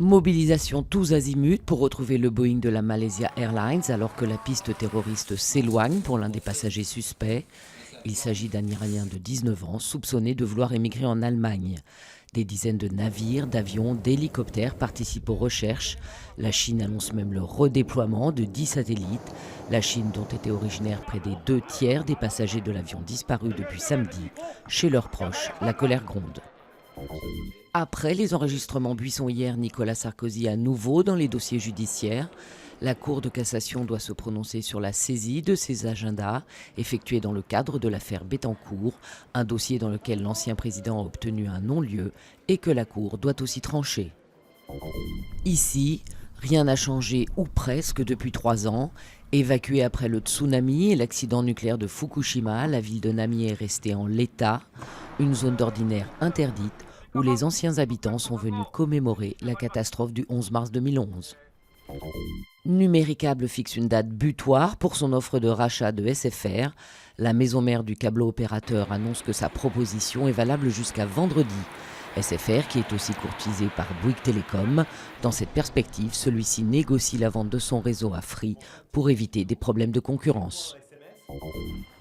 Mobilisation tous azimuts pour retrouver le Boeing de la Malaysia Airlines alors que la piste terroriste s'éloigne pour l'un des passagers suspects. Il s'agit d'un Iranien de 19 ans soupçonné de vouloir émigrer en Allemagne. Des dizaines de navires, d'avions, d'hélicoptères participent aux recherches. La Chine annonce même le redéploiement de 10 satellites. La Chine dont étaient originaires près des 2 tiers des passagers de l'avion disparu depuis samedi. Chez leurs proches, la colère gronde. Après les enregistrements Buisson hier, Nicolas Sarkozy à nouveau dans les dossiers judiciaires. La Cour de cassation doit se prononcer sur la saisie de ses agendas effectués dans le cadre de l'affaire Bettencourt, un dossier dans lequel l'ancien président a obtenu un non-lieu et que la Cour doit aussi trancher. Ici, rien n'a changé ou presque depuis 3 ans. Évacuée après le tsunami et l'accident nucléaire de Fukushima, la ville de Nami est restée en l'état, une zone d'ordinaire interdite où les anciens habitants sont venus commémorer la catastrophe du 11 mars 2011. Numéricable fixe une date butoir pour son offre de rachat de SFR. La maison mère du câble opérateur annonce que sa proposition est valable jusqu'à vendredi. SFR, qui est aussi courtisé par Bouygues Telecom. Dans cette perspective, celui-ci négocie la vente de son réseau à Free pour éviter des problèmes de concurrence.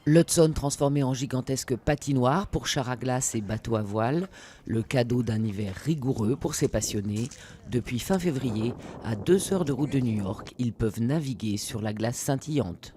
L'Hudson transformé en gigantesque patinoire pour chars à glace et bateaux à voile, le cadeau d'un hiver rigoureux pour ses passionnés. Depuis fin février, à 2 heures de route de New York, ils peuvent naviguer sur la glace scintillante.